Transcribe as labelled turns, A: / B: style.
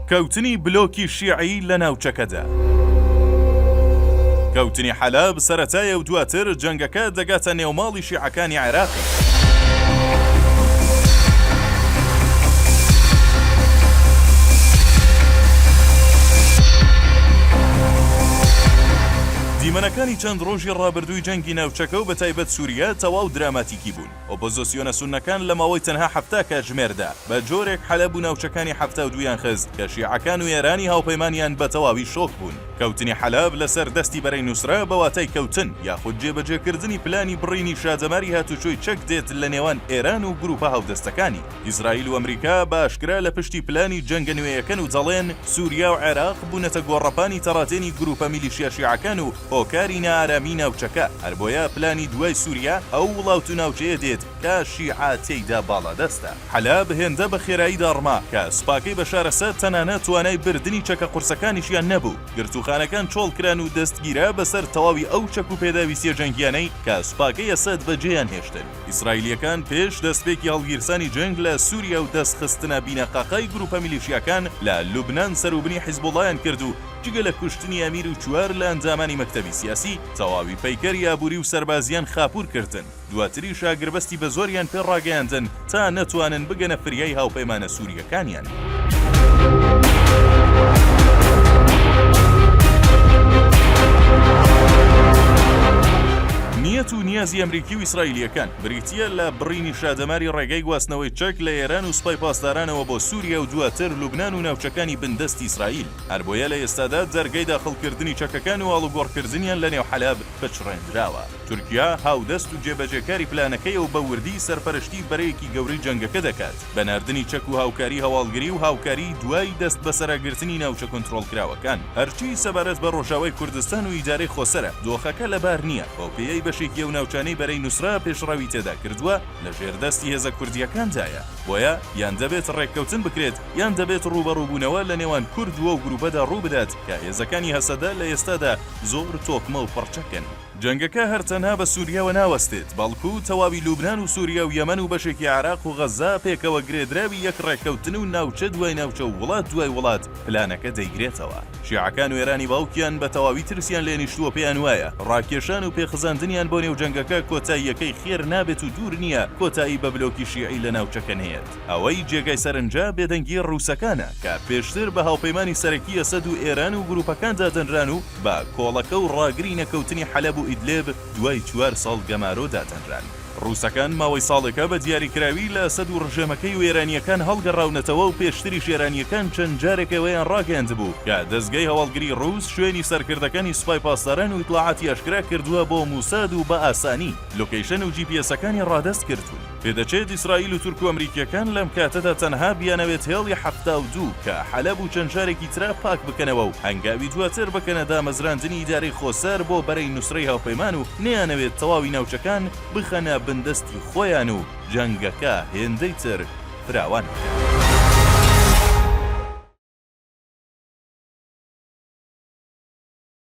A: کەوتنی بلۆکی شیعی لە ناوچەکەدا. کەوتنی حەلەب سەرەتایە و دواتر جەنگەکە دەگاتە نێوماڵی شیعەکانی عێراقی. دیمەنەکانی چەند ڕۆژی ڕابردووی جەنگی ناوچەکە و بەتایبەت سووریا تەواو دراماتیکی بوون. ئۆپۆزیسیۆنە سوننەکان لە ماوەی تەنها هەفتا کاتژمێردا بە جۆرێک حەلەب و ناوچەکانی 72 خست کە شیعەکان و ئێرانی هاوپەیمانیان بە تەواوی شۆک بوون. کەوتنی حەلەب لەسەر دەستی بەرەی نووسرا بەواتای کەوتن یاخود جێبەجێکردنی پلانی بڕینی شادەماری هاتوچۆی چەک دێت لە نێوان ئێران و گروپە هاودەستەکانی. ئیزرائیل و ئەمریکا باشکرا لە پشتی پلانی جەنگە نوێیەکەن و دەڵێن سووریا و عێراق بوونەتە گۆڕەپانی تەڕاتێنی گروپە میلیشیا شیعەکان و هۆکاری نائارامی ناوچەکە. هەر بۆیە پلانی دوای سووریا ئەو وڵات و ناوچەیە دێت کە شیعە تێیدا باڵادەستە. حەلەب هێندە بە خێراییدا ڕما کە سوپاکەی بەشار ئەسەد تەنانەت توانای بردننی چەکە قورسەکانیشیان نەبوو. گرتوخانەکان چۆڵکران و دەستگیرە بەسەر تەواوی ئەو چەک و پێداویستیە جەنگیانەی کە سوپاکەی ئەسەد بەجێیان هێشتن. ئیسرائیلیەکان پێش دەستپێکی هەڵگیرسانی جەنگ لە سووریا و دەستخستنە بینەقاقای گروپە میلیشیاکان لە لوبنان سەروبنی حیزبوڵایان کرد و جگە لە کوشتنی ئەمیر و چوار لە ئەنجامانی مەکتەبی سیاسی تەواوی پەیکەر یابووری و سەربازیان خاپور کردن. دواتری شاگربەستی بە زۆریان پێ ڕاگەیاندن تا نەتوانن بگەنە فریای هاوپەیمانە سووریەکانیان. نیەت و نیازی ئەمریکی و ئیسرائیلیەکان بریتیە لە بڕینی شادەماری ڕێگەی گواستنەوەی چەک لە ئێران و سوپای پاسدارانەوە بۆ سووریا و دواتر لوبنان و ناوچەکانی بندەستی ئیسرائیل. هەر بۆیە لە ئێستادا جەرگەی داخڵکردنی چەکەکان و ئاڵوگۆڕکردنیان لە نێو حەلەب پچڕێنراوە. تورکیا هاودەست و جێبەجێکاری پلانەکەی و بە وردی سەرپەرشتی بەرەیەکی گەورەی جەنگەکە دەکات. بەناردنی چەک و هاوکاری هەواڵگری و هاوکاری دوای دەست بەسەراگرتنی ناوچە کۆنتڕۆڵکراوەکان. هەرچی سەبارەت بە ڕۆژاوای کوردستان و ئیدارەی خۆسەرە دۆخەکە لەبار نییە. بۆ پێی بەشێکی و ناوچانەی بەرەی نووسرا پێشڕاوی تێدا کردووە لە ژێردەستی هێزە کوردیەکاندایە. بۆیە یان دەبێت ڕێککەوتن بکرێت یان دەبێت ڕوبەڕووبوونەوە لە نێوان کورد و گروپەدا ڕوو بدات کە هێزەکانی هەسەدا لە ئێستادا زۆر تۆکمە و پڕچەکەن. جەنگەکە هەرتەنها بە سووریا ناوەستێت بەڵکو تەواوی لوبنان و سووریا و یەمەن و بەشێکی عێراق و غەزا پێکەوە گرێدراوی یەک ڕێککەوتن و ناوچە دوای ناوچە و وڵات دوای وڵات پلانەکە دەیگرێتەوە. شیعەکان و ئێرانی باوکیان بە تەواوی ترسیان لێ نیشتووە پێیان وایە ڕاکێشان و پێخزاندنیان بۆ نێو جەنگەکە کۆتاییەکەی خێر نابێت و دوور نییە کۆتایی بە بلۆکی شیعی لە ناوچەکە هەیەت. ئەوەی جێگای سەرنجا بێدەنگی ڕووسەکانە کە پێشتر بە هاوپەیمانی سەرەکی ئەسەد و ئێران و گروپەکان دادەنران و بە کۆڵەکە و ڕاگری نەکەوتنی حەلەب و ئیدلێب دوای 4 ساڵ گەمارۆ دادەنران. ڕووسەکان ماوەی ساڵێکە بە دیاریکراوی لە ئەسەد و ڕژێمەکەی و ئێرانیەکان هەڵگەڕاونەتەوە و پێشتریش ئێرانیەکان چەند جارێکەوەیان ڕاگەاند بوو کە دەستگای هەواڵگری ڕووس شوێنی سەرکردەکانی سوپای پاسداران و ئیتلاعاتی ئاشکرا کردووە بۆ موساد و بە ئاسانی لۆکەیشن و GPS-ئەکانی ڕادەست کردوون. پێدەچێت ئیسرائیل و تورک و ئەمریکیەکان لەم کاتەدا تەنها بیانەوێت هێڵی 72 کە حەلەب و چەند شارێکی ترا پاک بکەنەوە و هەنگاوی دواتر بکەنە دامەزراندنی ئیدارەی خۆسەر بۆ بەرەی نووسرەی هاوپەیمان و نەیانەوێت تەواوی ناوچەکان بخەنە بندەستی خۆیان و جەنگەکە هێندەی تر فراوان بکەن.